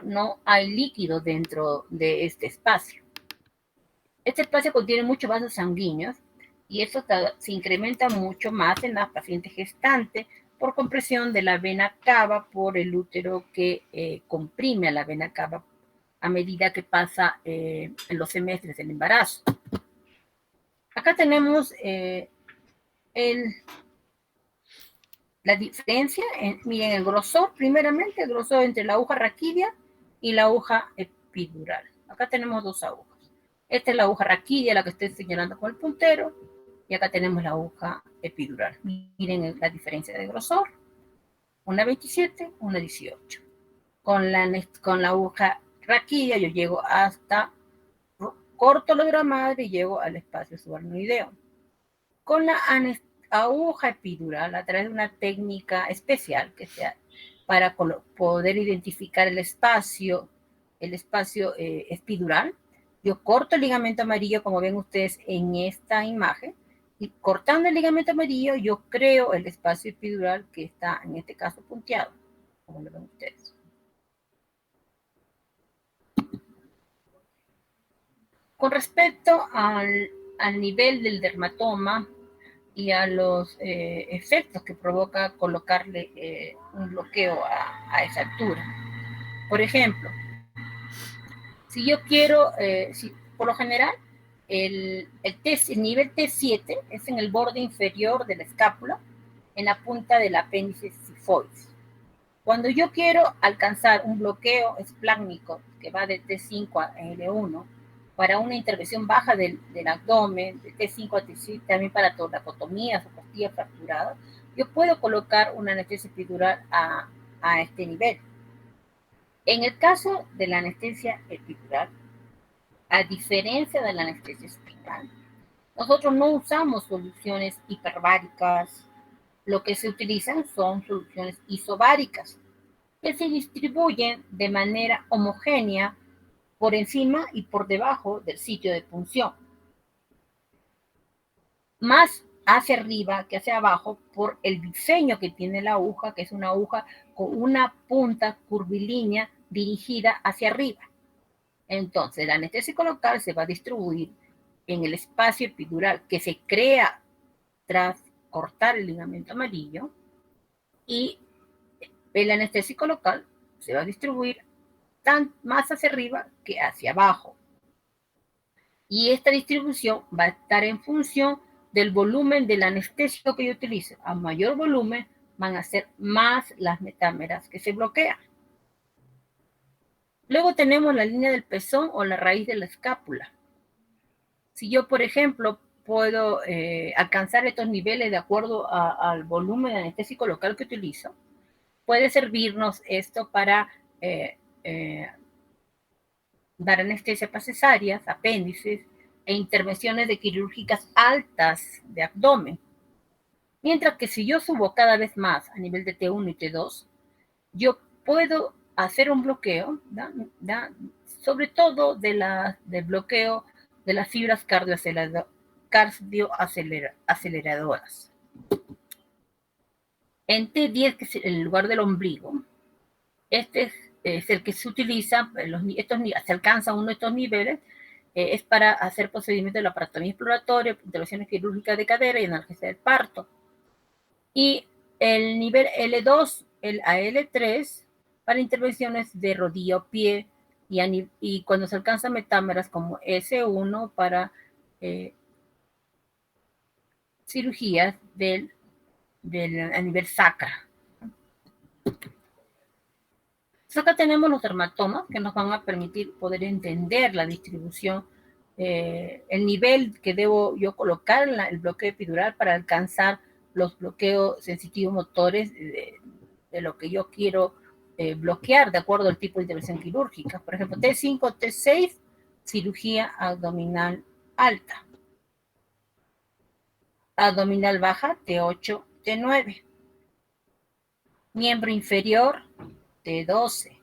no hay líquido dentro de este espacio. Este espacio contiene muchos vasos sanguíneos y eso se incrementa mucho más en las pacientes gestantes por compresión de la vena cava por el útero que comprime a la vena cava a medida que pasa en los semestres del embarazo. Acá tenemos la diferencia, miren el grosor, primeramente el grosor entre la aguja raquídea y la aguja epidural. Acá tenemos dos agujas. Esta es la aguja raquídea, la que estoy señalando con el puntero, y acá tenemos la aguja epidural. Miren la diferencia de grosor, una 27, una 18. Con la aguja raquídea yo llego hasta, corto la dura madre y llego al espacio subaracnoideo. Con la aguja epidural, a través de una técnica especial que sea para poder identificar el espacio epidural, yo corto el ligamento amarillo, como ven ustedes en esta imagen, y cortando el ligamento amarillo, yo creo el espacio epidural que está, en este caso, punteado, como lo ven ustedes. Con respecto al nivel del dermatoma y a los efectos que provoca colocarle un bloqueo a esa altura. Por ejemplo, si yo quiero, por lo general, el nivel T7 es en el borde inferior de la escápula, en la punta del apéndice sifoides. Cuando yo quiero alcanzar un bloqueo esplásmico que va de T5 a L1 para una intervención baja del abdomen, de T5 a T6, también para toracotomías o costillas fracturadas, yo puedo colocar una anestesia epidural a este nivel. En el caso de la anestesia epidural, a diferencia de la anestesia espinal, nosotros no usamos soluciones hiperbáricas. Lo que se utilizan son soluciones isobáricas, que se distribuyen de manera homogénea por encima y por debajo del sitio de punción. Más hacia arriba que hacia abajo por el diseño que tiene la aguja, que es una aguja con una punta curvilínea dirigida hacia arriba. Entonces, el anestésico local se va a distribuir en el espacio epidural que se crea tras cortar el ligamento amarillo, y el anestésico local se va a distribuir más hacia arriba que hacia abajo. Y esta distribución va a estar en función del volumen del anestésico que yo utilice. A mayor volumen van a ser más las metámeras que se bloquean. Luego tenemos la línea del pezón o la raíz de la escápula. Si yo, por ejemplo, puedo alcanzar estos niveles de acuerdo al volumen anestésico local que utilizo, puede servirnos esto para dar anestesia para cesáreas, apéndices e intervenciones de quirúrgicas altas de abdomen. Mientras que si yo subo cada vez más a nivel de T1 y T2, yo puedo hacer un bloqueo, sobre todo del bloqueo de las fibras cardioaceleradoras. En T10, que es el lugar del ombligo, este es el que se utiliza, se alcanza uno de estos niveles, es para hacer procedimientos de la laparotomía exploratoria, intervenciones quirúrgicas de cadera y analgesia del parto. Y el nivel L2 a L3 para intervenciones de rodilla o pie, y cuando se alcanzan metámeras como S1 para cirugías a nivel sacra. Entonces acá tenemos los dermatomas que nos van a permitir poder entender la distribución, el nivel que debo yo colocar en el bloqueo epidural para alcanzar los bloqueos sensitivos motores de lo que yo quiero bloquear de acuerdo al tipo de intervención quirúrgica. Por ejemplo, T5, T6, cirugía abdominal alta. Abdominal baja, T8, T9. Miembro inferior, T12.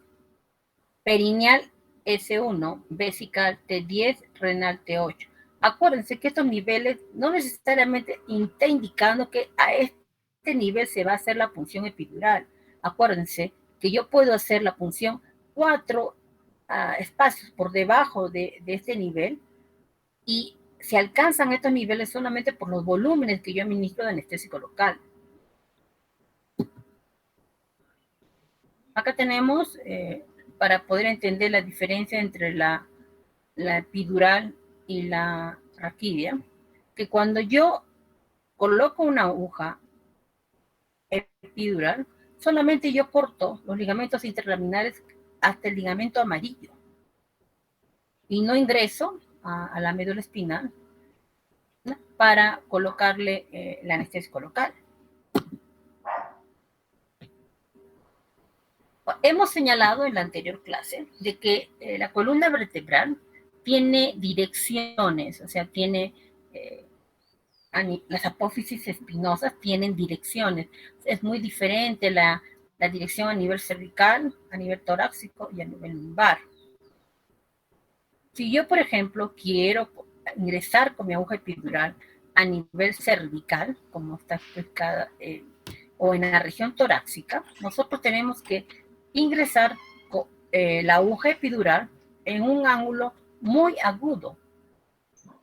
Perineal, S1, vesical, T10, renal, T8. Acuérdense que estos niveles no necesariamente está indicando que a este nivel se va a hacer la punción epidural. Acuérdense que yo puedo hacer la punción 4 espacios por debajo de este nivel, y se alcanzan estos niveles solamente por los volúmenes que yo administro de anestésico local. Acá tenemos, para poder entender la diferencia entre la epidural y la raquidia, que cuando yo coloco una aguja epidural, solamente yo corto los ligamentos interlaminares hasta el ligamento amarillo y no ingreso a la médula espinal, ¿no?, para colocarle el anestésico local. Hemos señalado en la anterior clase de que la columna vertebral tiene direcciones, o sea, tiene las apófisis espinosas tienen direcciones. Es muy diferente la dirección a nivel cervical, a nivel torácico y a nivel lumbar. Si yo, por ejemplo, quiero ingresar con mi aguja epidural a nivel cervical, como está explicada, o en la región torácica, nosotros tenemos que ingresar con la aguja epidural en un ángulo muy agudo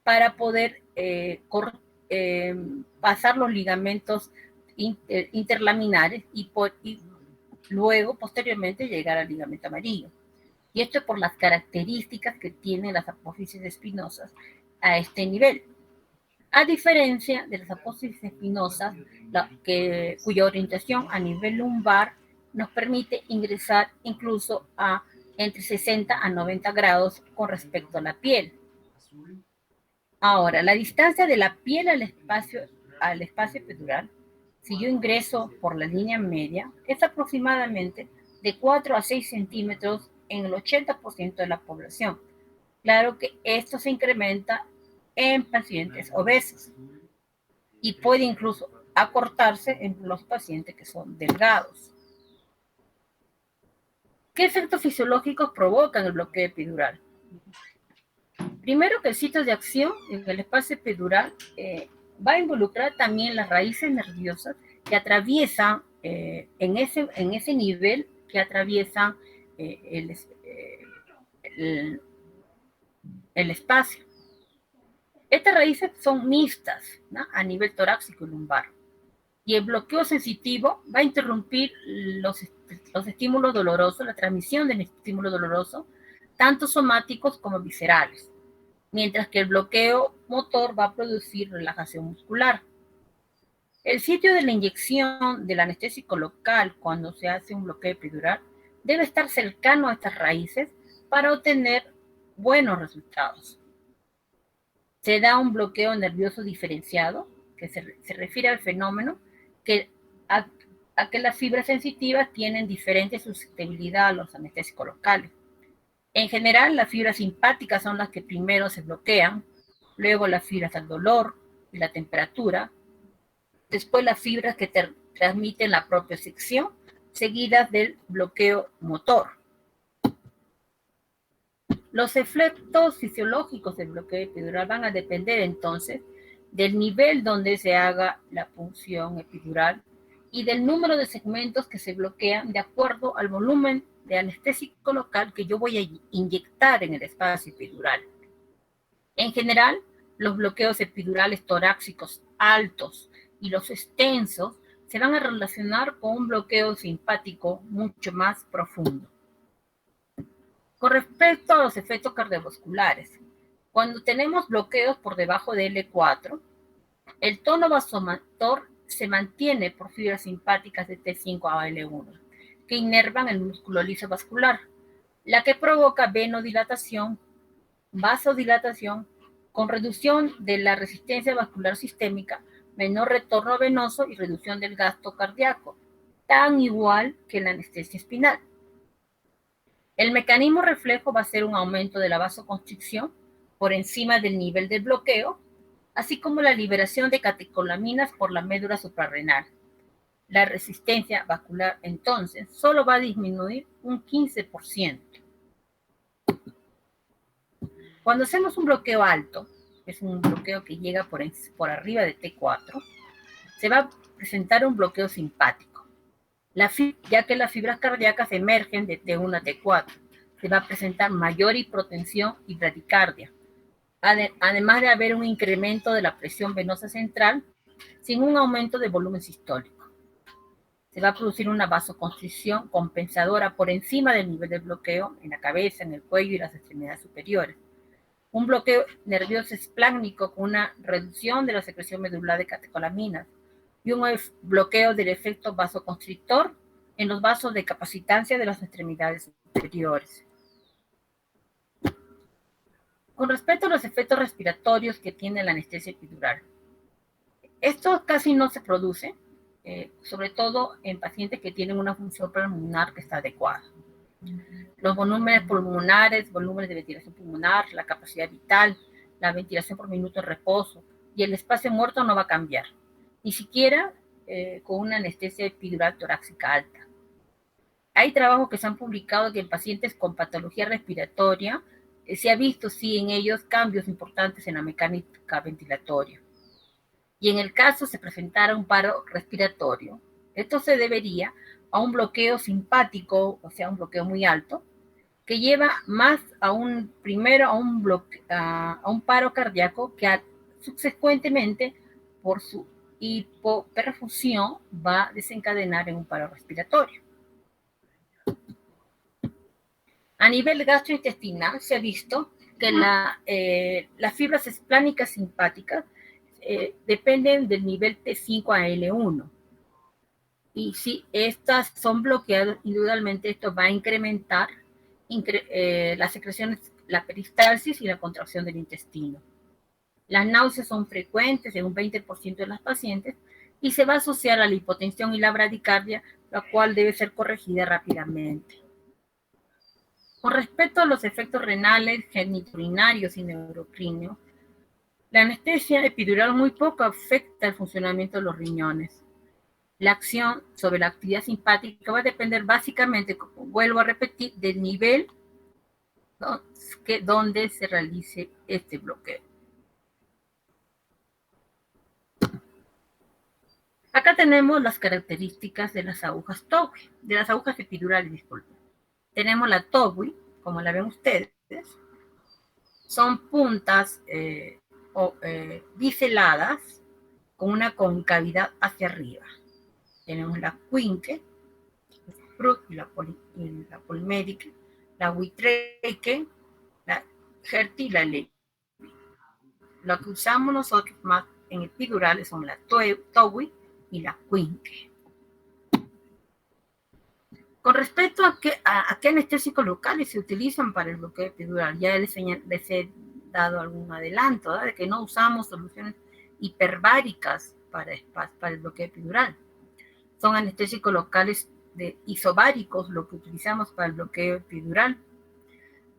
para poder pasar los ligamentos interlaminares y luego, posteriormente, llegar al ligamento amarillo. Y esto es por las características que tienen las apófisis espinosas a este nivel. A diferencia de las apófisis espinosas, cuya orientación a nivel lumbar nos permite ingresar incluso a entre 60 a 90 grados con respecto a la piel. Ahora, la distancia de la piel al espacio epidural, si yo ingreso por la línea media, es aproximadamente de 4 a 6 centímetros en el 80% de la población. Claro que esto se incrementa en pacientes obesos y puede incluso acortarse en los pacientes que son delgados. ¿Qué efectos fisiológicos provocan el bloqueo epidural? Primero, que el sitio de acción en el espacio epidural va a involucrar también las raíces nerviosas que atraviesan en ese nivel, que atraviesan el espacio. Estas raíces son mixtas, ¿no?, a nivel torácico y lumbar. Y el bloqueo sensitivo va a interrumpir los estímulos dolorosos, la transmisión del estímulo doloroso, tanto somáticos como viscerales. Mientras que el bloqueo motor va a producir relajación muscular. El sitio de la inyección del anestésico local cuando se hace un bloqueo epidural debe estar cercano a estas raíces para obtener buenos resultados. Se da un bloqueo nervioso diferenciado, que se refiere al fenómeno a que las fibras sensitivas tienen diferente susceptibilidad a los anestésicos locales. En general, las fibras simpáticas son las que primero se bloquean, luego las fibras del dolor y la temperatura, después las fibras que transmiten la propiocepción, seguidas del bloqueo motor. Los efectos fisiológicos del bloqueo epidural van a depender entonces del nivel donde se haga la punción epidural y del número de segmentos que se bloquean de acuerdo al volumen de anestésico local que yo voy a inyectar en el espacio epidural. En general, los bloqueos epidurales torácicos altos y los extensos se van a relacionar con un bloqueo simpático mucho más profundo. Con respecto a los efectos cardiovasculares, cuando tenemos bloqueos por debajo de L4, el tono vasomotor se mantiene por fibras simpáticas de T5 a L1, que inervan el músculo liso vascular, la que provoca venodilatación, vasodilatación, con reducción de la resistencia vascular sistémica, menor retorno venoso y reducción del gasto cardíaco, tan igual que la anestesia espinal. El mecanismo reflejo va a ser un aumento de la vasoconstricción por encima del nivel del bloqueo, así como la liberación de catecolaminas por la médula suprarrenal. La resistencia vascular, entonces, solo va a disminuir un 15%. Cuando hacemos un bloqueo alto, es un bloqueo que llega por arriba de T4, se va a presentar un bloqueo simpático, ya que las fibras cardíacas emergen de T1 a T4. se va a presentar mayor hipotensión y bradicardia, además de haber un incremento de la presión venosa central sin un aumento de volumen sistólico. Se va a producir una vasoconstricción compensadora por encima del nivel de bloqueo en la cabeza, en el cuello y las extremidades superiores. Un bloqueo nervioso esplácnico con una reducción de la secreción medular de catecolaminas y un bloqueo del efecto vasoconstrictor en los vasos de capacitancia de las extremidades superiores. Con respecto a los efectos respiratorios que tiene la anestesia epidural, esto casi no se produce, sobre todo en pacientes que tienen una función pulmonar que está adecuada. Los volúmenes pulmonares, volúmenes de ventilación pulmonar, la capacidad vital, la ventilación por minuto en reposo y el espacio muerto no va a cambiar, ni siquiera con una anestesia epidural torácica alta. Hay trabajos que se han publicado que en pacientes con patología respiratoria se ha visto, sí, en ellos cambios importantes en la mecánica ventilatoria. Y en el caso se presentara un paro respiratorio, esto se debería a un bloqueo simpático, o sea, un bloqueo muy alto, que lleva más a un paro cardíaco que subsecuentemente, por su hipoperfusión, va a desencadenar en un paro respiratorio. A nivel gastrointestinal se ha visto que las fibras esplánicas simpáticas dependen del nivel T5-AL1. Y si estas son bloqueadas, indudablemente esto va a incrementar las secreciones, la peristalsis y la contracción del intestino. Las náuseas son frecuentes en un 20% de las pacientes y se va a asociar a la hipotensión y la bradicardia, la cual debe ser corregida rápidamente. Con respecto a los efectos renales, genitourinarios y neurocrinios, la anestesia epidural muy poco afecta el funcionamiento de los riñones. La acción sobre la actividad simpática va a depender básicamente, como vuelvo a repetir, del nivel donde se realice este bloqueo. Acá tenemos las características de las agujas TOWI, de las agujas epidurales, disculpen. Tenemos la TOWI, como la ven ustedes, son puntas biseladas con una concavidad hacia arriba. Tenemos la Quinque, la Polmédica, la Whittrake, la Gerti y la Levi. Lo que usamos nosotros más en epidurales son la TOWI y la Quinque. Con respecto a qué anestésicos locales se utilizan para el bloqueo epidural, ya les he dado algún adelanto, ¿verdad?, de que no usamos soluciones hiperbáricas para el bloqueo epidural. Son anestésicos locales isobáricos lo que utilizamos para el bloqueo epidural.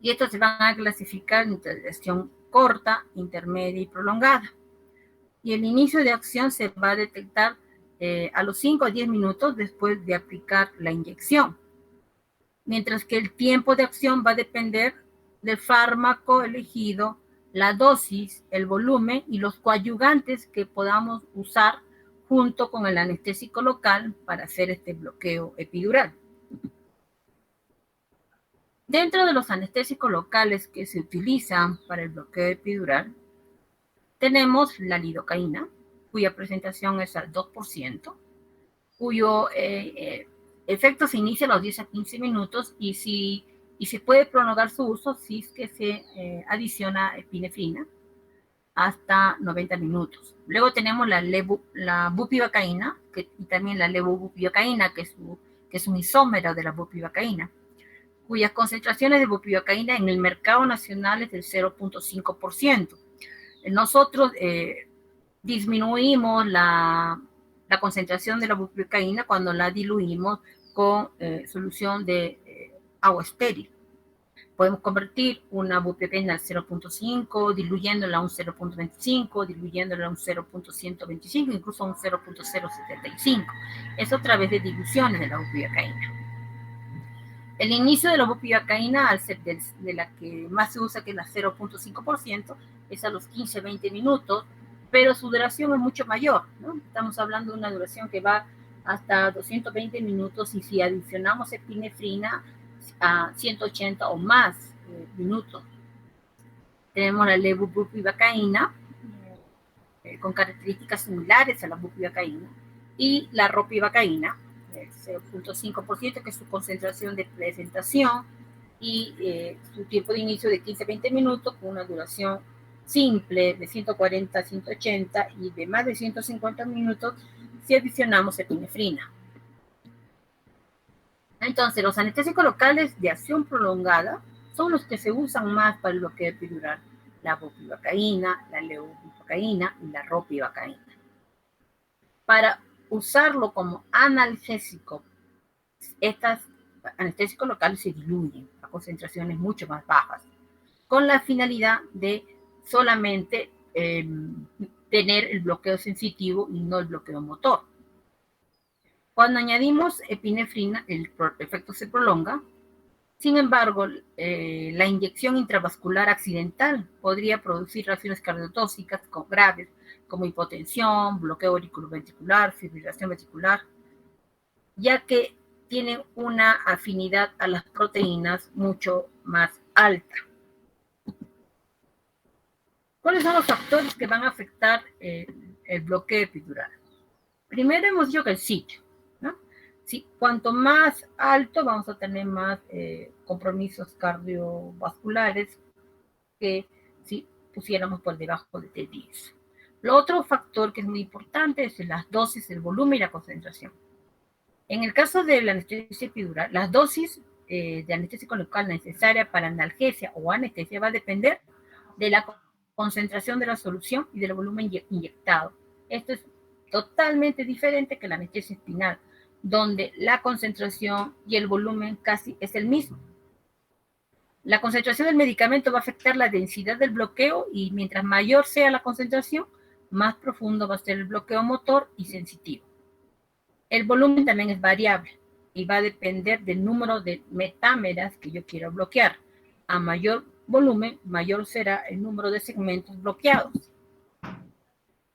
Y estos se van a clasificar en acción corta, intermedia y prolongada. Y el inicio de acción se va a detectar a los 5 a 10 minutos después de aplicar la inyección. Mientras que el tiempo de acción va a depender del fármaco elegido, la dosis, el volumen y los coadyuvantes que podamos usar junto con el anestésico local para hacer este bloqueo epidural. Dentro de los anestésicos locales que se utilizan para el bloqueo epidural, tenemos la lidocaína, cuya presentación es al 2%, cuyo efecto se inicia a los 10 a 15 minutos y se puede prolongar su uso si es que se adiciona epinefrina hasta 90 minutos. Luego tenemos la bupivacaína y también la levobupivacaína, que es un isómero de la bupivacaína, cuyas concentraciones de bupivacaína en el mercado nacional es del 0.5%. Nosotros disminuimos la concentración de la bupivacaína cuando la diluimos con solución de agua estéril. Podemos convertir una bupivacaína al 0.5, diluyéndola a un 0.25, diluyéndola a un 0.125, incluso a un 0.075. Eso a través de diluciones de la bupivacaína. El inicio de la bupivacaína, al ser de la que más se usa, que es la 0.5%, es a los 15-20 minutos, pero su duración es mucho mayor, ¿no? Estamos hablando de una duración que va hasta 220 minutos y si adicionamos epinefrina, a 180 o más minutos. Tenemos la levobupivacaína, con características similares a la bupivacaína, y la ropivacaína, 0.5%, que es su concentración de presentación, y su tiempo de inicio de 15 a 20 minutos, con una duración simple de 140 a 180 y de más de 150 minutos si adicionamos epinefrina. Entonces, los anestésicos locales de acción prolongada son los que se usan más para el bloqueo epidural: la bupivacaína, la levobupivacaína y la ropivacaína. Para usarlo como analgésico, estos anestésicos locales se diluyen a concentraciones mucho más bajas, con la finalidad de solamente tener el bloqueo sensitivo y no el bloqueo motor. Cuando añadimos epinefrina, el efecto se prolonga. Sin embargo, la inyección intravascular accidental podría producir reacciones cardiotóxicas graves, como hipotensión, bloqueo auriculoventricular, fibrilación ventricular, ya que tienen una afinidad a las proteínas mucho más alta. ¿Cuáles son los factores que van a afectar el bloqueo epidural? Primero hemos dicho que el sitio, ¿no? Sí, cuanto más alto, vamos a tener más compromisos cardiovasculares que si pusiéramos por debajo de T10. Lo otro factor que es muy importante es las dosis, el volumen y la concentración. En el caso de la anestesia epidural, las dosis de anestésico local necesaria para analgesia o anestesia va a depender de la concentración de la solución y del volumen inyectado. Esto es totalmente diferente que la anestesia espinal, donde la concentración y el volumen casi es el mismo. La concentración del medicamento va a afectar la densidad del bloqueo, y mientras mayor sea la concentración, más profundo va a ser el bloqueo motor y sensitivo. El volumen también es variable y va a depender del número de metámeras que yo quiero bloquear. A mayor volumen, mayor será el número de segmentos bloqueados.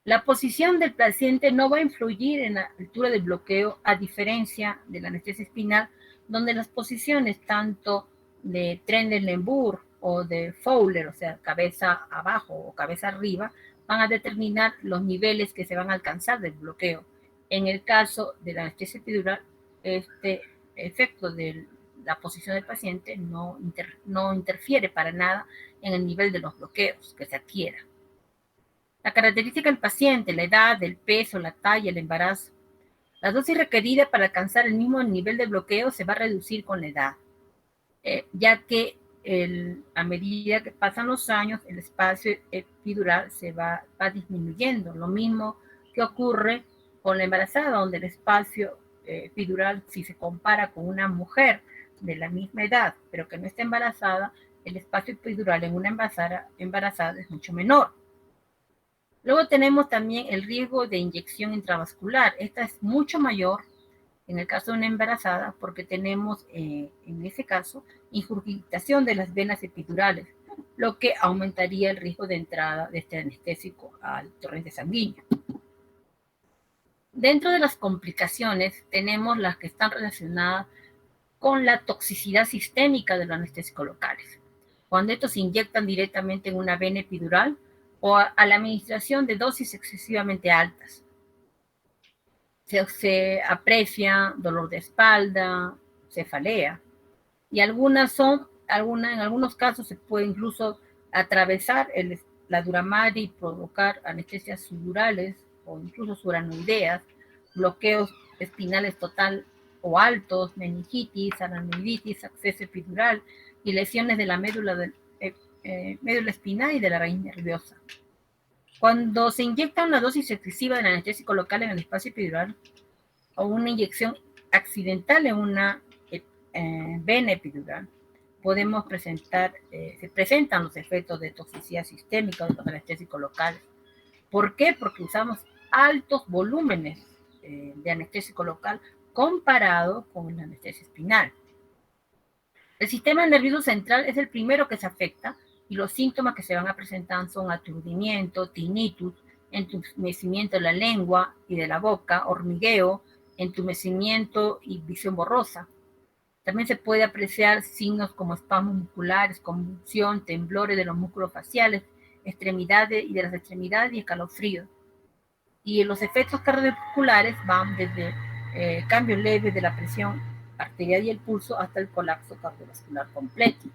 La posición del paciente no va a influir en la altura del bloqueo, a diferencia de la anestesia espinal, donde las posiciones tanto de Trendelenburg o de Fowler, o sea, cabeza abajo o cabeza arriba, van a determinar los niveles que se van a alcanzar del bloqueo. En el caso de la anestesia epidural, este efecto de la posición del paciente no interfiere para nada en el nivel de los bloqueos que se adquiera. La característica del paciente, la edad, el peso, la talla, el embarazo. La dosis requerida para alcanzar el mismo nivel de bloqueo se va a reducir con la edad, ya que a medida que pasan los años, el espacio epidural se va disminuyendo. Lo mismo que ocurre con la embarazada, donde el espacio epidural, si se compara con una mujer de la misma edad, pero que no está embarazada, el espacio epidural en una embarazada es mucho menor. Luego tenemos también el riesgo de inyección intravascular. Esta es mucho mayor en el caso de una embarazada, porque tenemos en ese caso ingurgitación de las venas epidurales, lo que aumentaría el riesgo de entrada de este anestésico al torrente sanguíneo. Dentro de las complicaciones tenemos las que están relacionadas con la toxicidad sistémica de los anestésicos locales. Cuando estos se inyectan directamente en una vena epidural o a la administración de dosis excesivamente altas, se aprecia dolor de espalda, cefalea, y en algunos casos se puede incluso atravesar la dura madre y provocar anestesias subdurales o incluso suranoideas, bloqueos espinales total o altos, meningitis, aranoiditis, acceso epidural y lesiones de la médula espinal y de la raíz nerviosa. Cuando se inyecta una dosis excesiva del anestésico local en el espacio epidural o una inyección accidental en una vena epidural, se presentan los efectos de toxicidad sistémica de los anestésicos locales. ¿Por qué? Porque usamos altos volúmenes de anestésico local comparado con la anestesia espinal. El sistema nervioso central es el primero que se afecta, y los síntomas que se van a presentar son aturdimiento, tinnitus, entumecimiento de la lengua y de la boca, hormigueo, entumecimiento y visión borrosa. También se puede apreciar signos como espasmos musculares, convulsión, temblores de los músculos faciales, extremidades y de las extremidades y escalofríos. Y los efectos cardiovasculares van desde cambios leves de la presión arterial y el pulso hasta el colapso cardiovascular completo.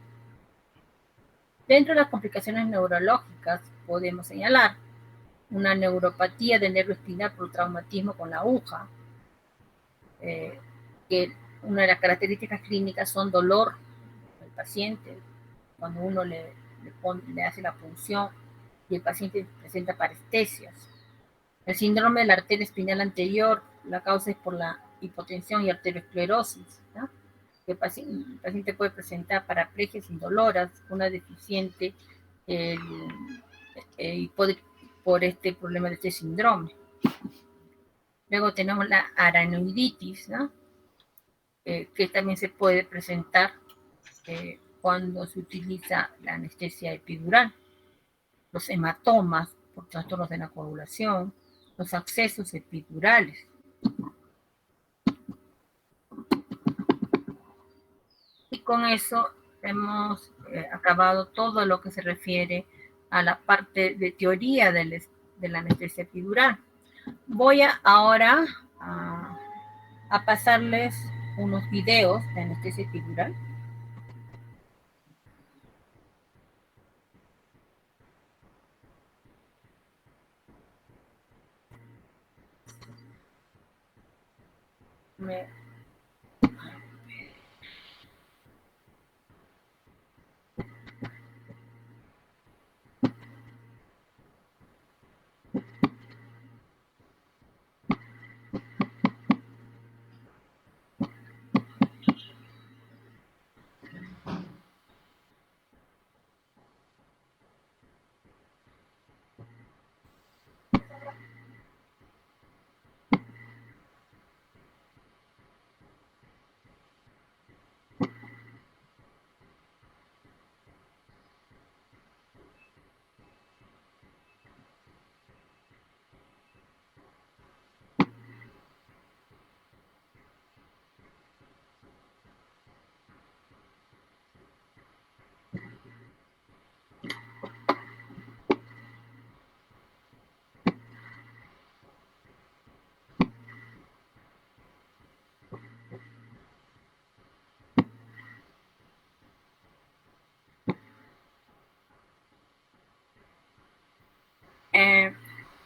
Dentro de las complicaciones neurológicas podemos señalar una neuropatía del nervio espinal por traumatismo con la aguja, que una de las características clínicas son dolor al paciente cuando uno le hace la punción y el paciente presenta parestesias. El síndrome de la arteria espinal anterior, la causa es por la hipotensión y arteriosclerosis, ¿no? El paciente puede presentar paraplegias indoloras, una deficiente por este problema de este síndrome. Luego tenemos la aranoiditis, ¿no? Que también se puede presentar cuando se utiliza la anestesia epidural. Los hematomas por trastornos de la coagulación, los accesos epidurales. Y con eso hemos acabado todo lo que se refiere a la parte de teoría de la anestesia epidural. Voy ahora a pasarles unos videos de anestesia epidural.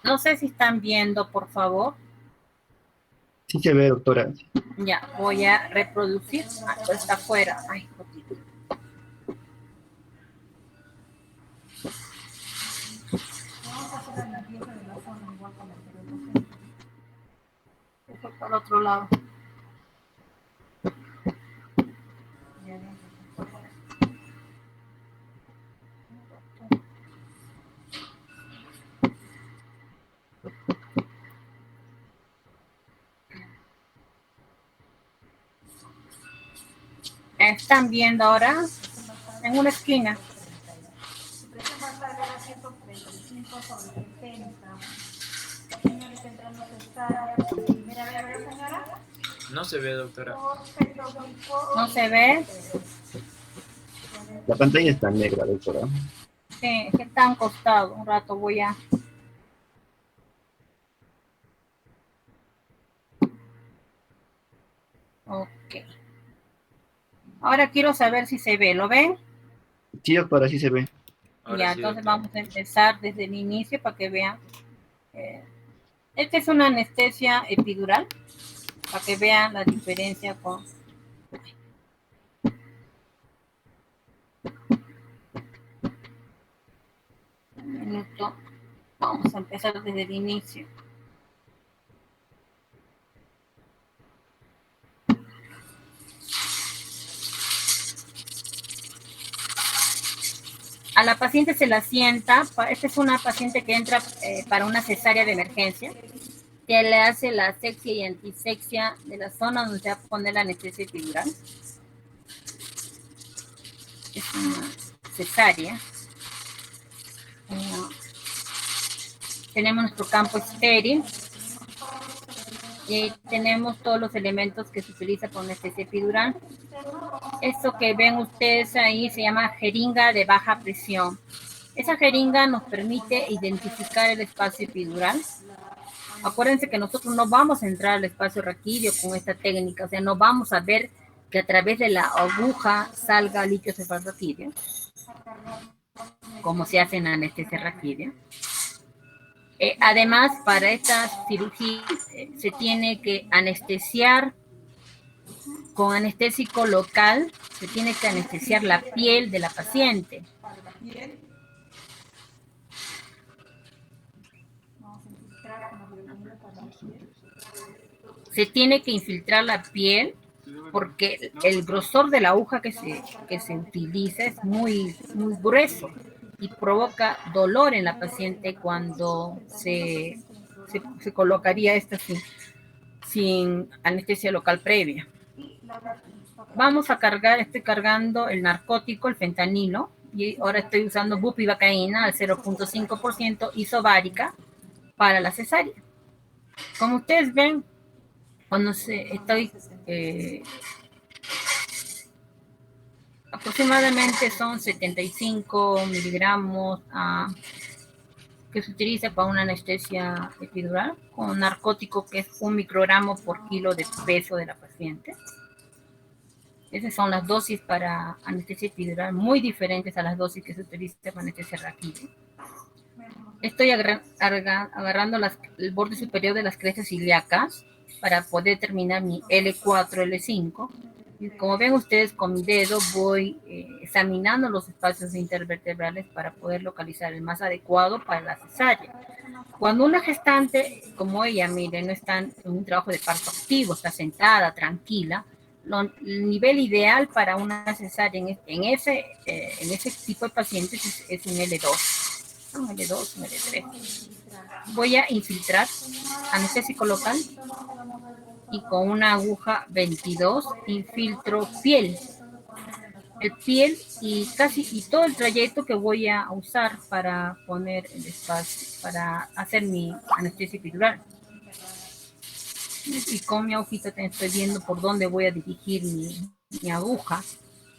No sé si están viendo, por favor. Sí se ve, doctora. Ya, voy a reproducir. Esto está afuera. Ay, poquito. Vamos a hacer la limpieza de la zona igual con el paciente. Eso para el otro lado. Están viendo ahora en una esquina. No se ve, doctora. ¿No se ve? La pantalla está negra, doctora. Sí, que está acostado. Un rato voy a... Ok. Ahora quiero saber si se ve. ¿Lo ven? Sí, doctora, sí se ve. Ahora Ya, sí, entonces doctora. vamos a empezar desde el inicio para que vean. Esta es una anestesia epidural, para que vean la diferencia con... Un minuto. Vamos a empezar desde el inicio. A la paciente se la sienta. Esta es una paciente que entra para una cesárea de emergencia, que le hace la asexia y antisexia de la zona donde se va a poner la anestesia epidural. Es una cesárea. Tenemos nuestro campo estéril y tenemos todos los elementos que se utilizan con anestesia epidural. Esto que ven ustedes ahí se llama jeringa de baja presión. Esa jeringa nos permite identificar el espacio epidural. Acuérdense que nosotros no vamos a entrar al espacio raquídeo con esta técnica, o sea, no vamos a ver que a través de la aguja salga líquido cefalorraquídeo, como se hace en anestesia raquídea. Además, para esta cirugía se tiene que anestesiar con anestésico local, se tiene que anestesiar la piel de la paciente. Se tiene que infiltrar la piel porque el grosor de la aguja que se utiliza es muy grueso y provoca dolor en la paciente cuando se colocaría esta sin anestesia local previa. Vamos a cargar, estoy cargando el narcótico, el fentanilo, y ahora estoy usando bupivacaína al 0.5% isobárica para la cesárea. Como ustedes ven, cuando estoy aproximadamente son 75 miligramos que se utiliza para una anestesia epidural con narcótico que es 1 microgramo por kilo de peso de la paciente. Esas son las dosis para anestesia epidural, muy diferentes a las dosis que se utilizan para anestesia raquídea. Estoy agarrando el borde superior de las crestas ilíacas para poder determinar mi L4, L5. Y como ven ustedes, con mi dedo voy examinando los espacios intervertebrales para poder localizar el más adecuado para la cesárea. Cuando una gestante, como ella, miren, no está en un trabajo de parto activo, está sentada, tranquila, el nivel ideal para una cesárea en ese tipo de pacientes es un L2. Un L2, un L3. Voy a infiltrar anestésico local y con una aguja 22 infiltro piel. El piel y todo el trayecto que voy a usar para poner el espacio, para hacer mi anestesia epidural. Y con mi agujita estoy viendo por dónde voy a dirigir mi aguja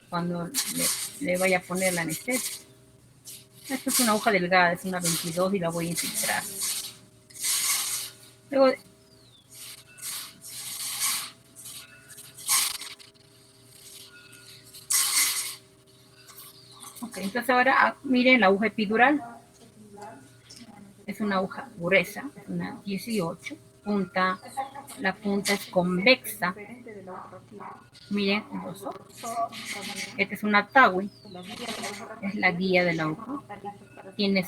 cuando le vaya a poner la anestesia. Esta es una aguja delgada, es una 22 y la voy a infiltrar. Luego, entonces ahora miren la aguja epidural. Es una aguja gruesa, es una 18. La punta es convexa. Miren los ojos. Esta es una TAWI. Es la guía de la aguja. Tiene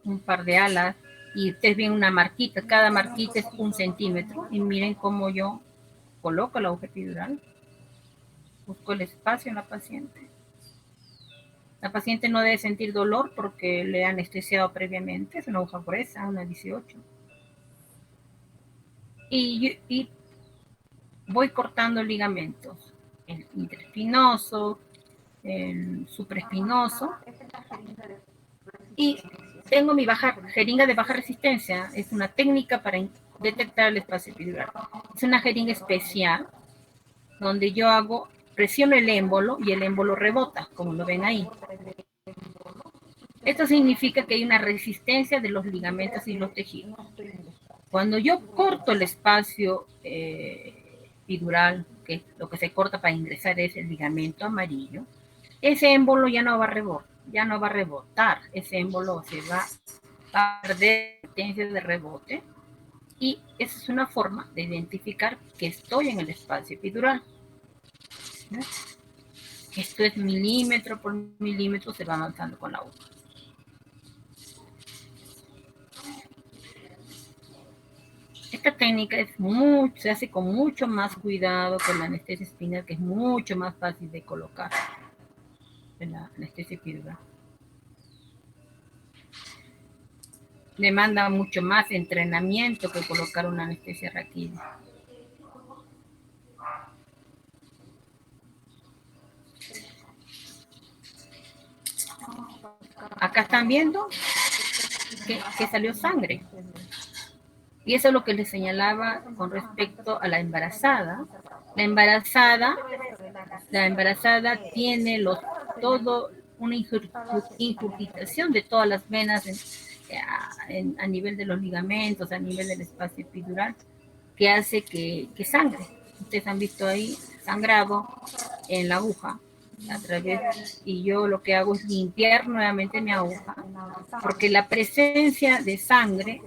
un par de alas y ustedes ven una marquita. Cada marquita es 1 centímetro. Y miren cómo yo coloco la aguja epidural. Busco el espacio en la paciente. La paciente no debe sentir dolor porque le he anestesiado previamente. Es una aguja gruesa, una 18. Y voy cortando ligamentos. El interespinoso, el supraespinoso. Y tengo mi jeringa de baja resistencia. Es una técnica para detectar el espacio epidural. Es una jeringa especial donde yo presiono el émbolo y el émbolo rebota, como lo ven ahí. Esto significa que hay una resistencia de los ligamentos y los tejidos. Cuando yo corto el espacio epidural, que lo que se corta para ingresar es el ligamento amarillo, ese émbolo ya no va a rebotar, ese émbolo se va a perder resistencia de rebote, y esa es una forma de identificar que estoy en el espacio epidural. Esto es milímetro por milímetro, se va avanzando con la aguja. Esta técnica se hace con mucho más cuidado que la anestesia espinal, que es mucho más fácil de colocar en la anestesia epidural. Demanda mucho más entrenamiento que colocar una anestesia raquídea. Acá están viendo que salió sangre. Y eso es lo que les señalaba con respecto a la embarazada. La embarazada La embarazada tiene todo una ingurgitación de todas las venas a nivel de los ligamentos, a nivel del espacio epidural, que hace que sangre. Ustedes han visto ahí sangrado en la aguja a través, y yo lo que hago es limpiar nuevamente mi aguja, porque la presencia de sangre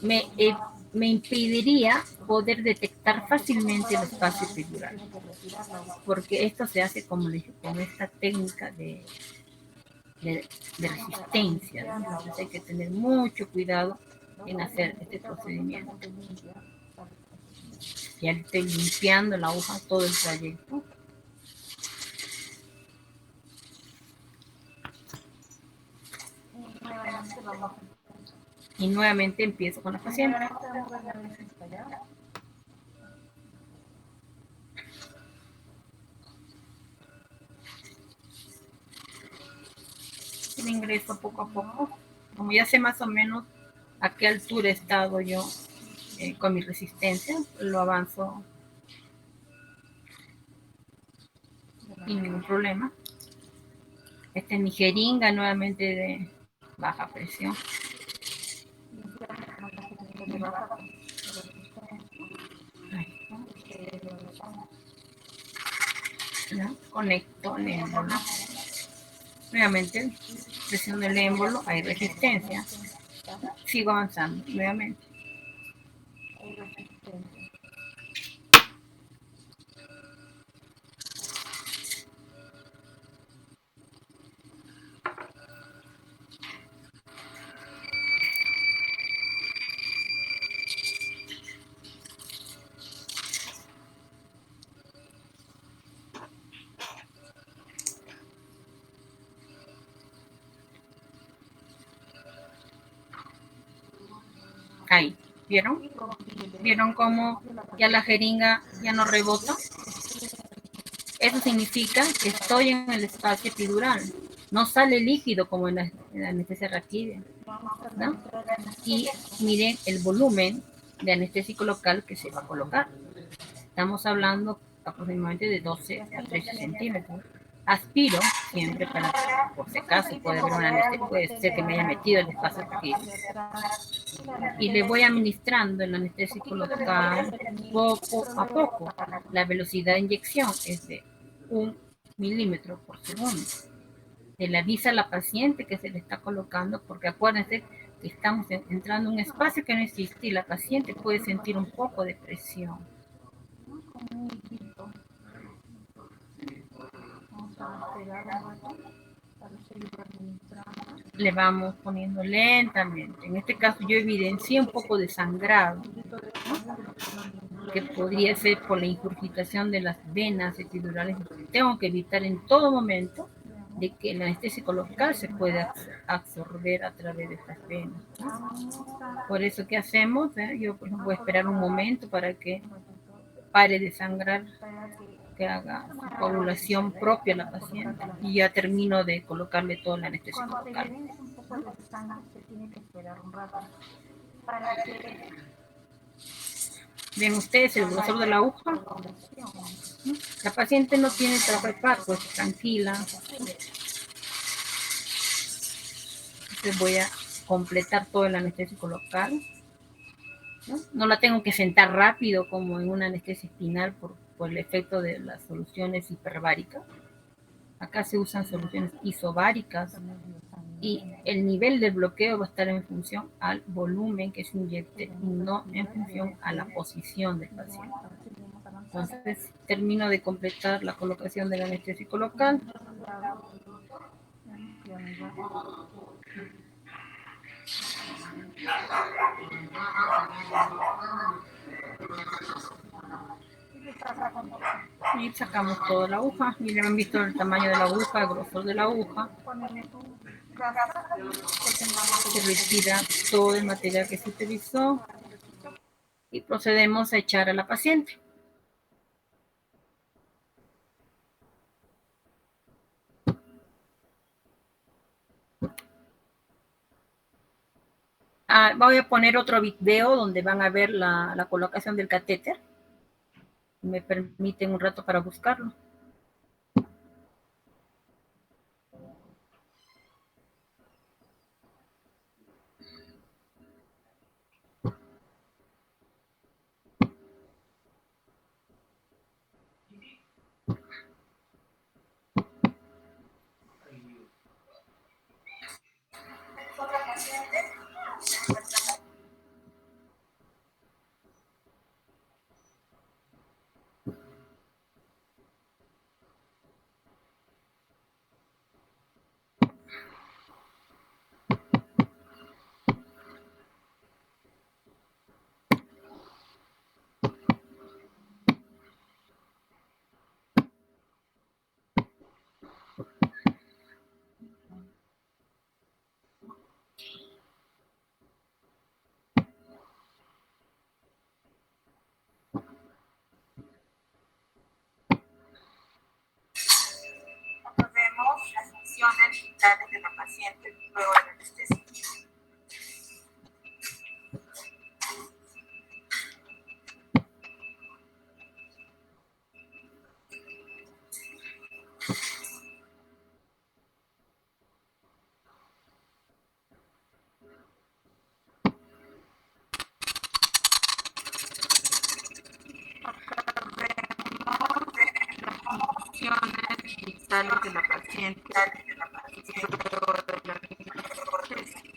me impediría poder detectar fácilmente el espacio epidural, porque esto se hace como les dije, con esta técnica de resistencia, ¿no? Entonces hay que tener mucho cuidado en hacer este procedimiento. Ya estoy limpiando la aguja todo el trayecto. Y nuevamente empiezo con la paciente. El ingreso poco a poco. Como ya sé más o menos a qué altura he estado yo con mi resistencia, lo avanzo sin ningún problema. Esta es mi jeringa nuevamente de baja presión. ¿Ya? Conecto el émbolo. Nuevamente, presiono el émbolo, hay resistencia. Sigo avanzando nuevamente. Ahí, ¿vieron? ¿Vieron cómo ya la jeringa ya no rebota? Eso significa que estoy en el espacio epidural. No sale líquido como en la anestesia raquídea, ¿no? Y miren el volumen de anestésico local que se va a colocar. Estamos hablando aproximadamente de 12 a 13 centímetros. Aspiro siempre para, por si acaso puede haber una anestesia, puede ser que me haya metido el espacio raquídeo. Y le voy administrando el anestésico local poco a poco. La velocidad de inyección es de 1 milímetro por segundo. Se le avisa a la paciente que se le está colocando, porque acuérdense que estamos entrando en un espacio que no existe y la paciente puede sentir un poco de presión. Le vamos poniendo lentamente. En este caso yo evidencié un poco de sangrado, ¿no? Que podría ser por la ingurgitación de las venas epidurales. Tengo que evitar en todo momento de que el anestésico local se pueda absorber a través de estas venas, ¿no? Por eso, ¿qué hacemos? Yo por ejemplo, voy a esperar un momento para que pare de sangrar, que haga su coagulación propia la paciente, y ya termino de colocarle todo el anestésico local. Ven ustedes el grosor de la aguja. La paciente no tiene trabajo, pues tranquila. Entonces voy a completar todo el anestésico local. No la tengo que sentar rápido como en una anestesia espinal por el efecto de las soluciones hiperbáricas. Acá se usan soluciones isobáricas y el nivel de bloqueo va a estar en función al volumen que se inyecte y no en función a la posición del paciente. Entonces termino de completar la colocación del anestésico local. Y sacamos toda la aguja. Miren, han visto el tamaño de la aguja, el grosor de la aguja. Se retira todo el material que se utilizó y procedemos a echar a la paciente. Voy a poner otro video donde van a ver la colocación del catéter. Me permiten un rato para buscarlo. paciente luego de la anestesia. Funciones vitales de la paciente luego de la anestesia.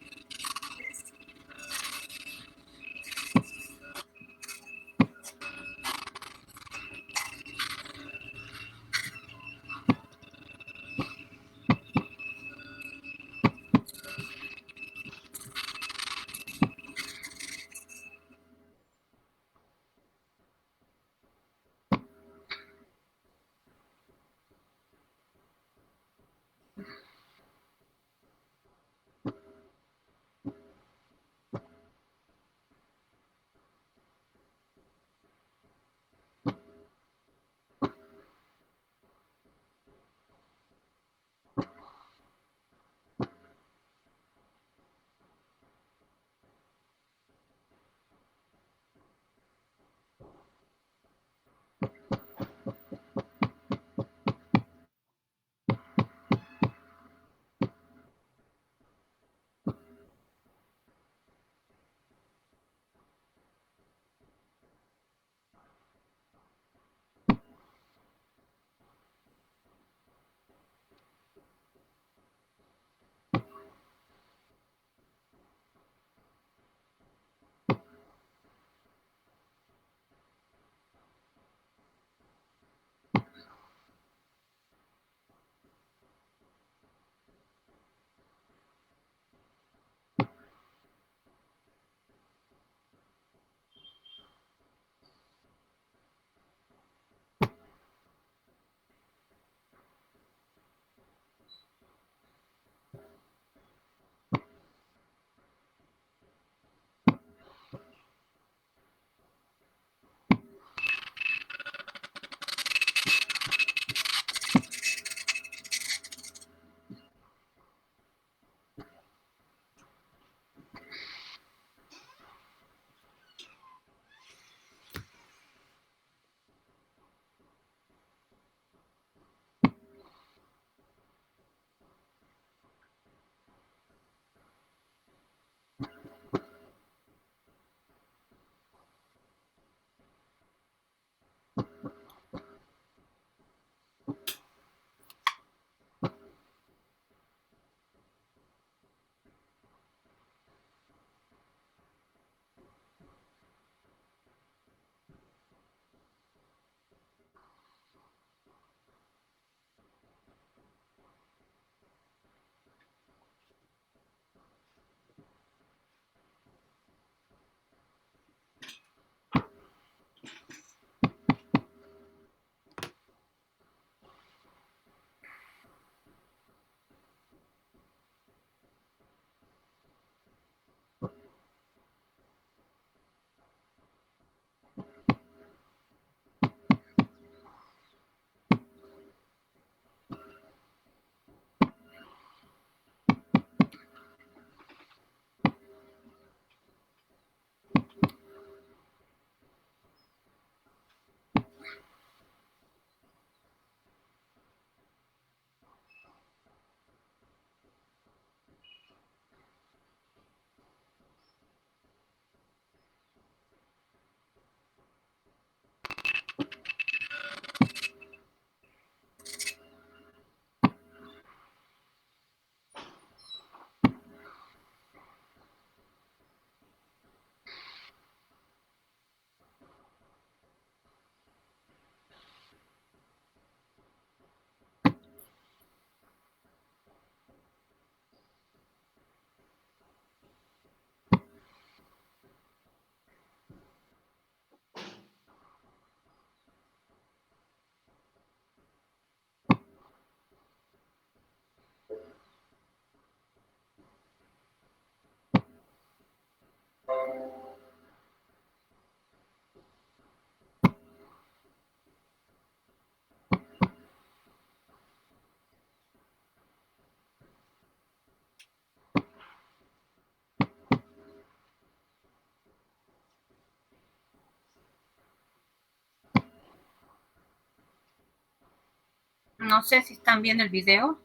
No sé si están viendo el video.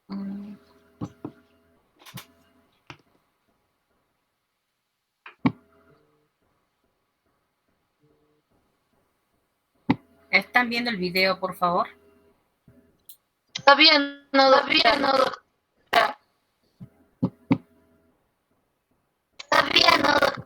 Mm. ¿Están viendo el video, por favor? Todavía no, doctora. Todavía no, doctora.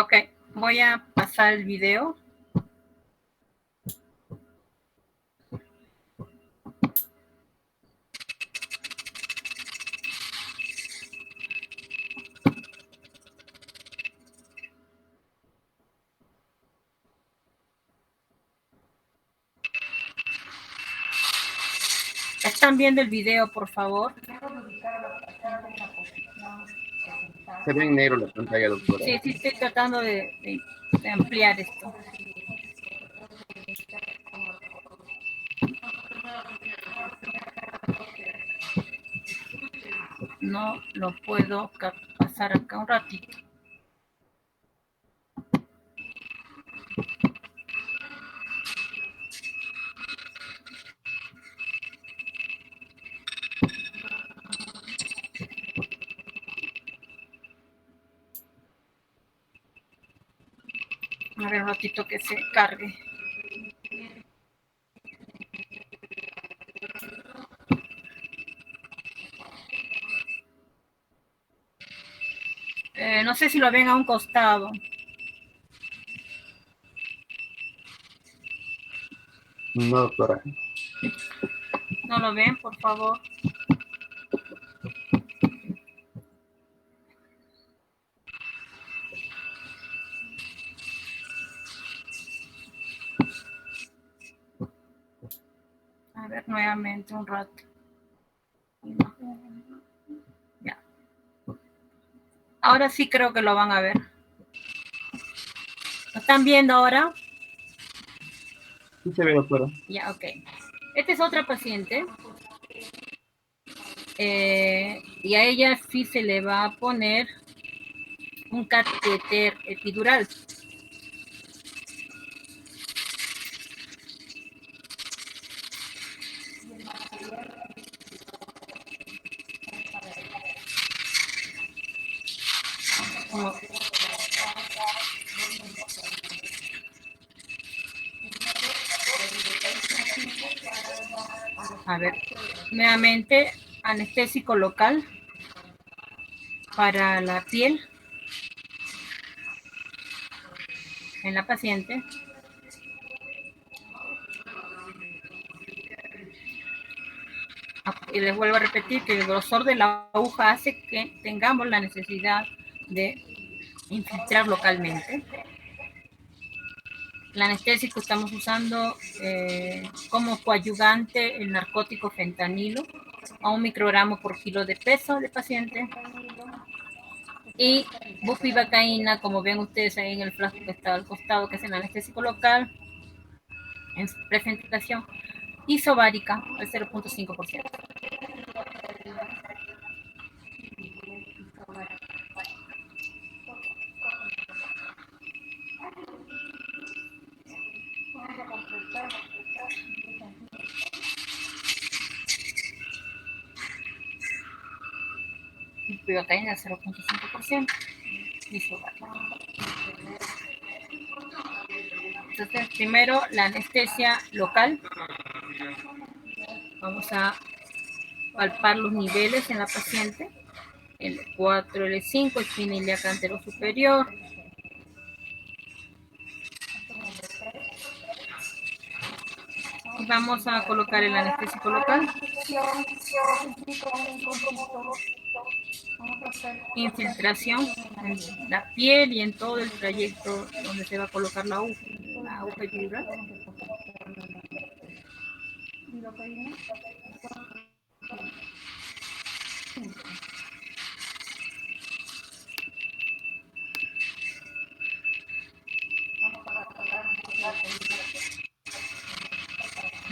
Ok, voy a pasar el video. ¿Están viendo el video, por favor? Se ve en negro la pantalla, doctora. Sí, estoy tratando de ampliar esto. No lo puedo pasar acá un ratito. A ver, un ratito que se cargue. No sé si lo ven a un costado. No, doctora. ¿No lo ven, por favor? A ver, nuevamente un rato. Ya. Ahora sí creo que lo van a ver. ¿Lo están viendo ahora? Sí se ve, doctora. Ya, ok. Esta es otra paciente. Y a ella sí se le va a poner un catéter epidural. Como- A ver, nuevamente anestésico local para la piel en la paciente. Y les vuelvo a repetir que el grosor de la aguja hace que tengamos la necesidad de infiltrar localmente. El anestésico estamos usando como coadyuvante el narcótico fentanilo a 1 microgramo por kilo de peso de paciente. Y bupivacaína, como ven ustedes ahí en el frasco que está al costado, que es el anestésico local, en presentación isobárica al 0.5%. Bupivacaína al 0.5%. Isobárica. Entonces, primero la anestesia local Vamos a palpar los niveles en la paciente. L4, L5, espina ilíaca antero superior. Y vamos a colocar el anestésico local. Infiltración en la piel y en todo el trayecto donde se va a colocar la aguja epidural.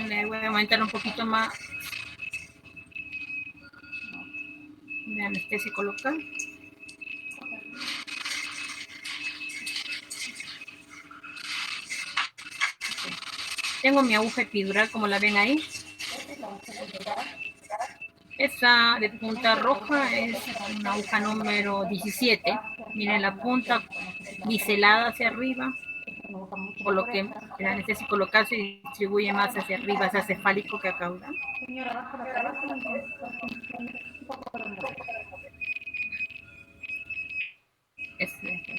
Le voy a aumentar un poquito más de anestésico local. Tengo mi aguja epidural, como la ven ahí. Esa de punta roja es una aguja número 17. Miren la punta biselada hacia arriba, por lo que el anestésico local se distribuye más hacia arriba, hacia cefálico que a caudal.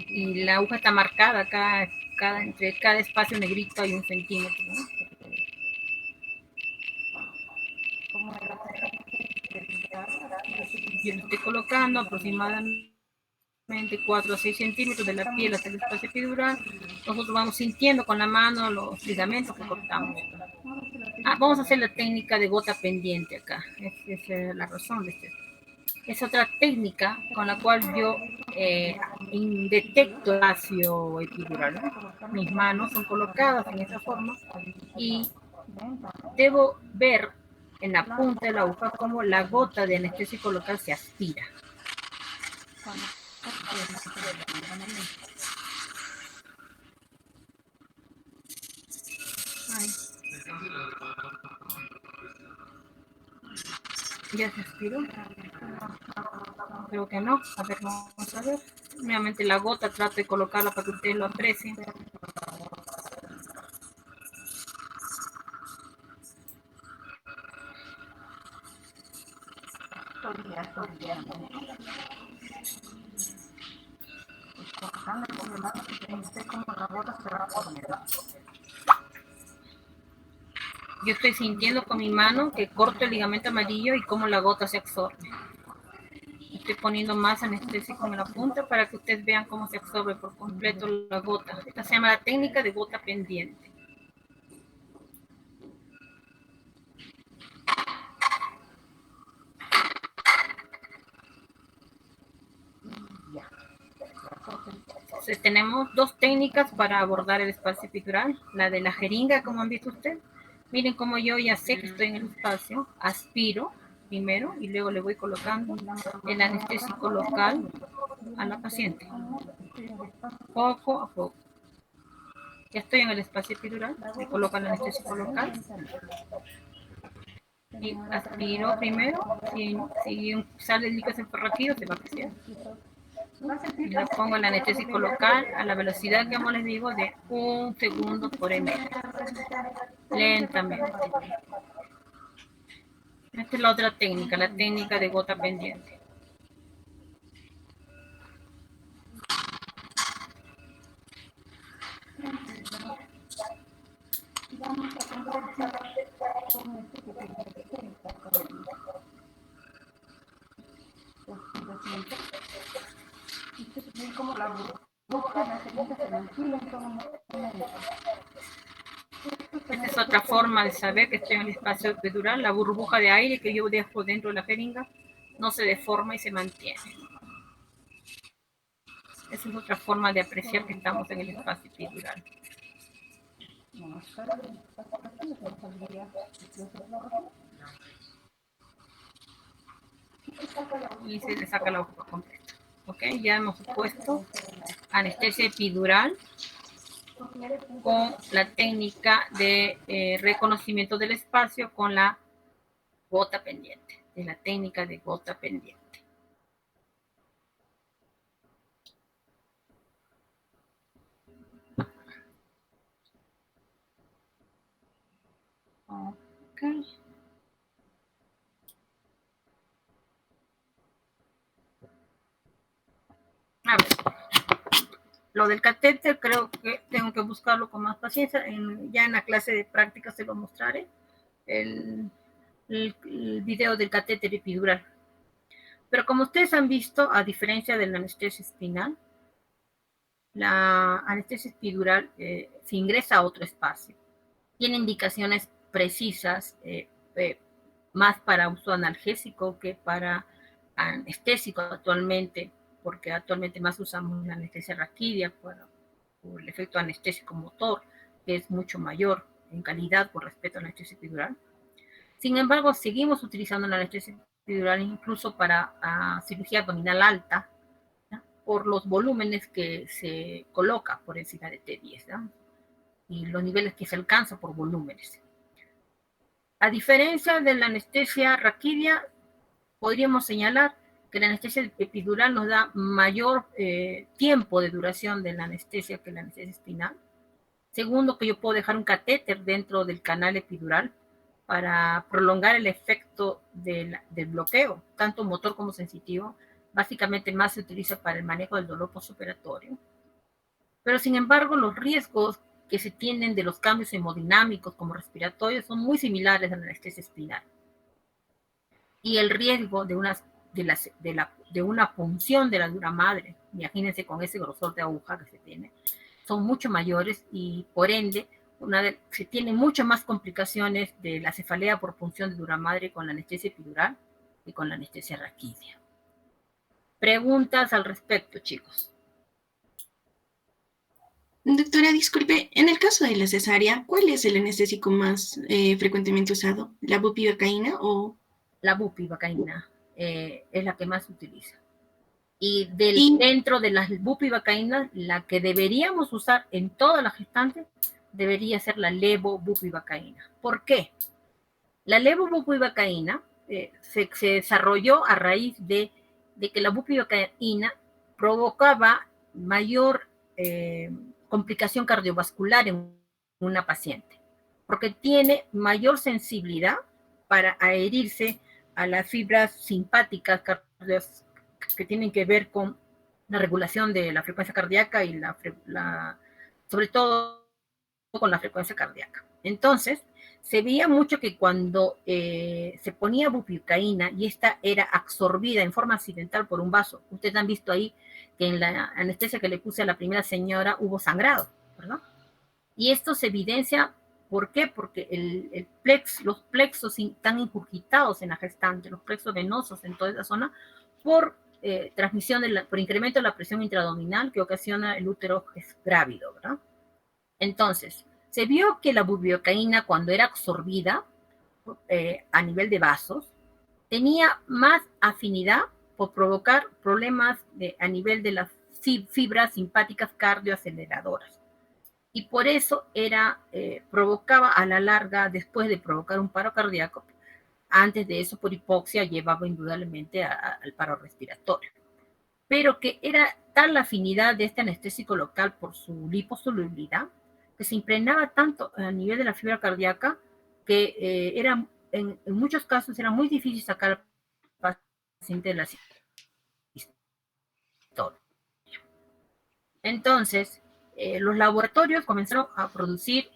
Y la aguja está marcada, entre cada espacio negrito hay 1 centímetro, ¿no? Yo lo estoy colocando aproximadamente 4 a 6 centímetros de la piel hasta el espacio epidural. Nosotros vamos sintiendo con la mano los ligamentos que cortamos. Vamos a hacer la técnica de gota pendiente acá. Esa es la razón de esto. Es otra técnica con la cual yo detecto el espacio epidural, ¿no? Mis manos son colocadas en esta forma y debo ver en la punta de la aguja cómo la gota de anestésico local se aspira. Ay. ¿Ya se aspiró? Creo que no. A ver, vamos a ver. Nuevamente la gota, trato de colocarla para que ustedes lo aprecien. Yo estoy sintiendo con mi mano que corto el ligamento amarillo y cómo la gota se absorbe. Estoy poniendo más anestésico en la punta para que ustedes vean cómo se absorbe por completo la gota. Esta se llama la técnica de gota pendiente. Entonces tenemos 2 técnicas para abordar el espacio epidural. La de la jeringa, como han visto ustedes. Miren cómo yo ya sé que estoy en el espacio. Aspiro primero y luego le voy colocando el anestésico local a la paciente. Poco a poco. Ya estoy en el espacio epidural. Me coloco el anestésico local. Y aspiro primero. Si sale el líquido rápido, se va a apreciar. Y le pongo el anestésico local a la velocidad que, como les digo, de 1 segundo por ml. Lentamente. Esta es la otra técnica, la técnica de gota pendiente. Esta es otra forma de saber que estoy en el espacio epidural. La burbuja de aire que yo dejo dentro de la jeringa no se deforma y se mantiene. Esa es otra forma de apreciar que estamos en el espacio epidural. Y se le saca la hoja completa. Ok, ya hemos puesto anestesia epidural con la técnica de reconocimiento del espacio con la gota pendiente, de la técnica de gota pendiente. Ok. A ver, lo del catéter creo que tengo que buscarlo con más paciencia. Ya en la clase de práctica se lo mostraré. El video del catéter epidural. Pero como ustedes han visto, a diferencia de la anestesia espinal, la anestesia epidural se ingresa a otro espacio. Tiene indicaciones precisas, más para uso analgésico que para anestésico actualmente, porque actualmente más usamos la anestesia raquídea por el efecto anestésico motor, que es mucho mayor en calidad con respecto a la anestesia epidural. Sin embargo, seguimos utilizando la anestesia epidural incluso para cirugía abdominal alta, ¿no? Por los volúmenes que se coloca por encima de T10, ¿no? Y los niveles que se alcanzan por volúmenes. A diferencia de la anestesia raquídea, podríamos señalar que la anestesia epidural nos da mayor tiempo de duración de la anestesia que la anestesia espinal. Segundo, que yo puedo dejar un catéter dentro del canal epidural para prolongar el efecto del bloqueo, tanto motor como sensitivo. Básicamente más se utiliza para el manejo del dolor postoperatorio. Pero sin embargo, los riesgos que se tienen de los cambios hemodinámicos como respiratorios son muy similares a la anestesia espinal. Y el riesgo de una punción de la dura madre, imagínense con ese grosor de aguja que se tiene, son mucho mayores y por ende se tienen muchas más complicaciones de la cefalea por punción de dura madre con la anestesia epidural y con la anestesia raquídea. Preguntas al respecto, chicos. Doctora, disculpe, en el caso de la cesárea, ¿cuál es el anestésico más frecuentemente usado? ¿La bupivacaína o...? La bupivacaína es la que más se utiliza. Y dentro de las bupivacaínas, la que deberíamos usar en todas las gestantes debería ser la levobupivacaína. ¿Por qué? La levobupivacaína se desarrolló a raíz de que la bupivacaína provocaba mayor complicación cardiovascular en una paciente, porque tiene mayor sensibilidad para adherirse a las fibras simpáticas que tienen que ver con la regulación de la frecuencia cardíaca y sobre todo con la frecuencia cardíaca. Entonces, se veía mucho que cuando se ponía bupivacaína y esta era absorbida en forma accidental por un vaso, ustedes han visto ahí que en la anestesia que le puse a la primera señora hubo sangrado, ¿verdad? Y esto se evidencia, ¿por qué? Porque los plexos están ingurgitados en la gestante, los plexos venosos en toda esa zona, por transmisión, por incremento de la presión intraabdominal que ocasiona el útero grávido, ¿verdad? Entonces, se vio que la bupivacaína, cuando era absorbida a nivel de vasos, tenía más afinidad por provocar problemas a nivel de las fibras simpáticas cardioaceleradoras. Y por eso provocaba a la larga, después de provocar un paro cardíaco, antes de eso por hipoxia llevaba indudablemente al paro respiratorio. Pero que era tal la afinidad de este anestésico local por su liposolubilidad, que se impregnaba tanto a nivel de la fibra cardíaca que en muchos casos era muy difícil sacar al paciente de la historia. Entonces, los laboratorios comenzaron a producir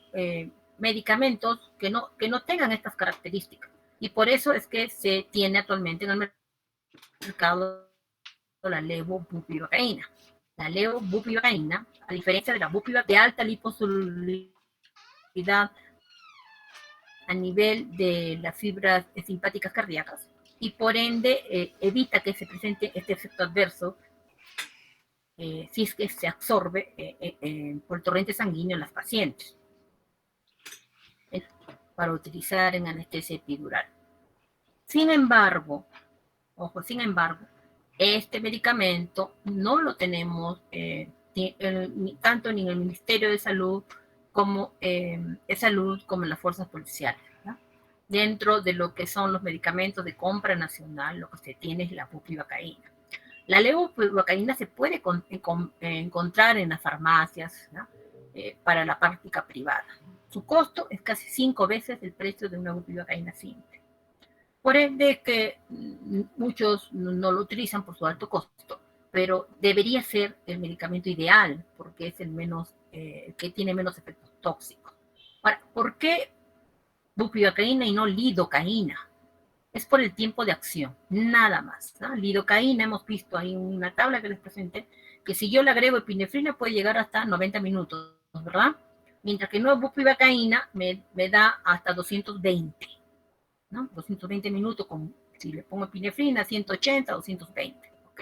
medicamentos que no tengan estas características. Y por eso es que se tiene actualmente en el mercado la levobupivacaína. La levobupivacaína, a diferencia de la bupivacaína de alta liposolubilidad a nivel de las fibras simpáticas cardíacas, y por ende evita que se presente este efecto adverso si es que se absorbe por el torrente sanguíneo en las pacientes para utilizar en anestesia epidural. Sin embargo, este medicamento no lo tenemos tanto ni en el Ministerio de Salud como en las fuerzas policiales, ¿no? Dentro de lo que son los medicamentos de compra nacional, lo que se tiene es la bupivacaína. La levobupivacaína se puede encontrar en las farmacias, ¿no? Para la práctica privada. Su costo es casi 5 veces el precio de una bupivacaína simple. Por ende que muchos no lo utilizan por su alto costo, pero debería ser el medicamento ideal, porque es el menos, que tiene menos efectos tóxicos. Ahora, ¿por qué bupivacaína y no lidocaína? Es por el tiempo de acción, nada más, ¿no? Lidocaína, hemos visto ahí una tabla que les presenté, que si yo le agrego epinefrina puede llegar hasta 90 minutos, ¿verdad? Mientras que no bupivacaína me da hasta 220, ¿no? 220 minutos, si le pongo epinefrina, 180, 220, ¿ok?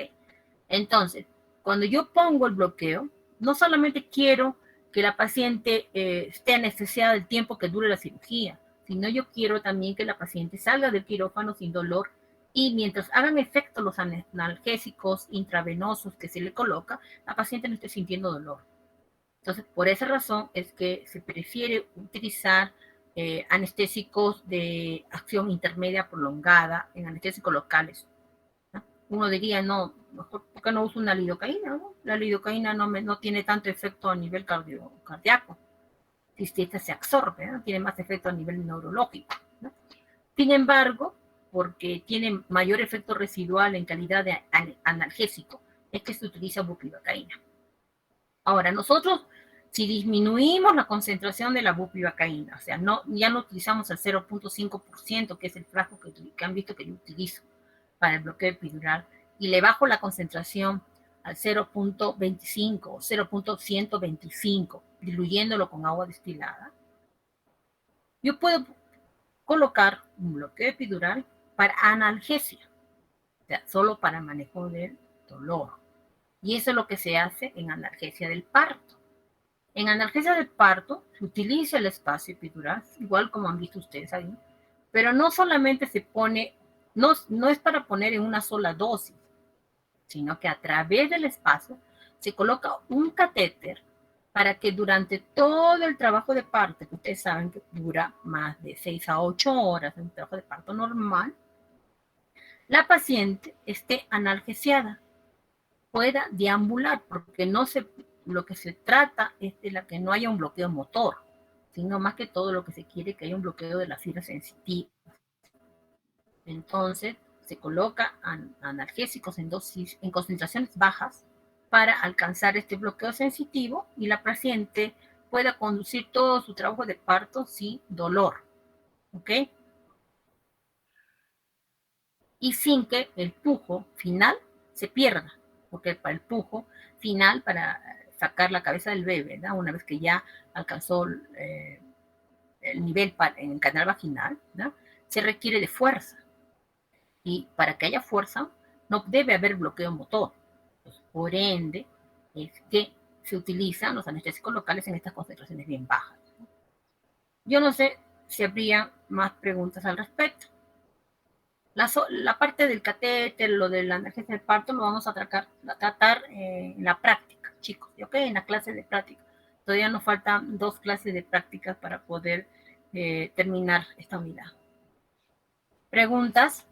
Entonces, cuando yo pongo el bloqueo, no solamente quiero que la paciente esté anestesiada el tiempo que dure la cirugía, sino yo quiero también que la paciente salga del quirófano sin dolor y mientras hagan efecto los analgésicos intravenosos que se le coloca, la paciente no esté sintiendo dolor. Entonces, por esa razón es que se prefiere utilizar anestésicos de acción intermedia prolongada en anestésicos locales. Uno diría, no, mejor, ¿por qué no uso una lidocaína? ¿No? La lidocaína no tiene tanto efecto a nivel cardíaco. Si esta se absorbe, ¿no? Tiene más efecto a nivel neurológico, ¿no? Sin embargo, porque tiene mayor efecto residual en calidad de analgésico, es que se utiliza bupivacaína. Ahora, nosotros, si disminuimos la concentración de la bupivacaína, o sea, ya no utilizamos el 0.5%, que es el frasco que han visto que yo utilizo para el bloqueo epidural, y le bajo la concentración al 0.25 o 0.125, diluyéndolo con agua destilada, yo puedo colocar un bloqueo epidural para analgesia, o sea, solo para manejo del dolor. Y eso es lo que se hace en analgesia del parto. En analgesia del parto se utiliza el espacio epidural, igual como han visto ustedes ahí, pero no solamente se pone, no es para poner en una sola dosis, sino que a través del espacio se coloca un catéter para que durante todo el trabajo de parto, que ustedes saben que dura más de 6 a 8 horas en un trabajo de parto normal, la paciente esté analgesiada, pueda deambular, porque lo que se trata es de que no haya un bloqueo motor, sino más que todo lo que se quiere que haya un bloqueo de las fibras sensitivas. Entonces, se coloca analgésicos en concentraciones bajas para alcanzar este bloqueo sensitivo y la paciente pueda conducir todo su trabajo de parto sin dolor, ¿ok? Y sin que el pujo final se pierda, porque para el pujo final, para sacar la cabeza del bebé, ¿no? Una vez que ya alcanzó el nivel en el canal vaginal, ¿no? Se requiere de fuerza. Y para que haya fuerza, no debe haber bloqueo motor. Pues, por ende, es que se utilizan los anestésicos locales en estas concentraciones bien bajas. Yo no sé si habría más preguntas al respecto. La parte del catéter, lo de la analgesia del parto, lo vamos a tratar en la práctica, chicos, ¿ok? En la clase de práctica. Todavía nos faltan 2 clases de prácticas para poder terminar esta unidad. ¿Preguntas?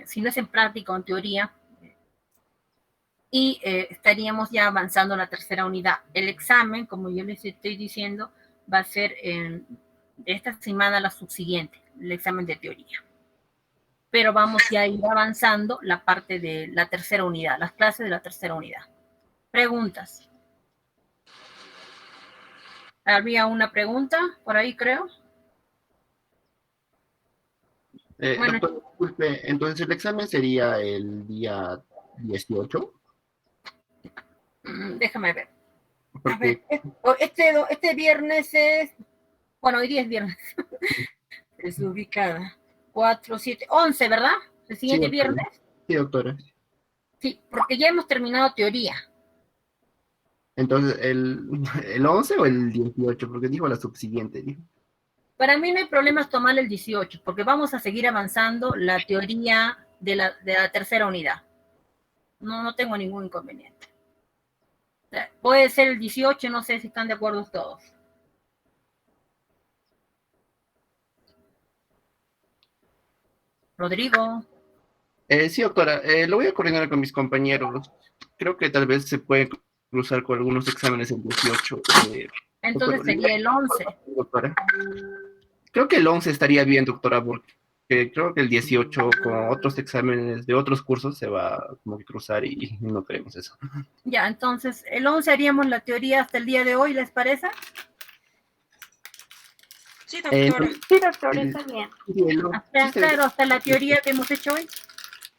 Si no es en práctica o en teoría, y estaríamos ya avanzando a la tercera unidad. El examen, como yo les estoy diciendo, va a ser esta semana la subsiguiente, el examen de teoría. Pero vamos ya a ir avanzando la parte de la tercera unidad, las clases de la tercera unidad. Preguntas. Había una pregunta por ahí, creo. Bueno. Doctor, disculpe, entonces el examen sería el día 18. Déjame ver. Porque... A ver, este viernes es, bueno, hoy día es viernes. Es ubicada. 4, 7, 11, ¿verdad? El siguiente sí, viernes. Sí, doctora. Sí, porque ya hemos terminado teoría. Entonces, ¿el 11 o el 18? Porque dijo la subsiguiente. Dijo. Para mí no hay problemas tomar el 18, porque vamos a seguir avanzando la teoría de la tercera unidad. No tengo ningún inconveniente. O sea, puede ser el 18, no sé si están de acuerdo todos. Rodrigo. Sí, doctora, lo voy a coordinar con mis compañeros. Creo que tal vez se puede cruzar con algunos exámenes el 18. Entonces sería el 11. Doctora. Creo que el 11 estaría bien, doctora, porque creo que el 18 con otros exámenes de otros cursos se va como que cruzar y no queremos eso. Ya, entonces el 11 haríamos la teoría hasta el día de hoy, ¿les parece? Sí, doctora. Sí, doctora, está bien. Claro, hasta la teoría que hemos hecho hoy.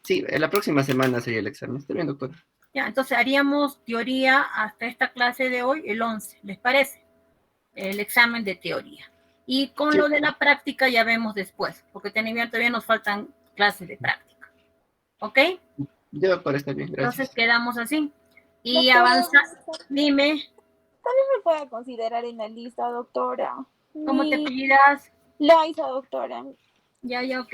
Sí, la próxima semana sería el examen. Está bien, doctora. Ya, entonces haríamos teoría hasta esta clase de hoy, el 11, ¿les parece? El examen de teoría. Y con lo de la práctica ya vemos después, porque todavía nos faltan clases de práctica. ¿Ok? Ya, doctora, está bien, gracias. Entonces quedamos así. Y Doctora, avanza. Dime, también me puede considerar en la lista, doctora. ¿cómo te apellidas? Laisa, doctora. Ya, ok.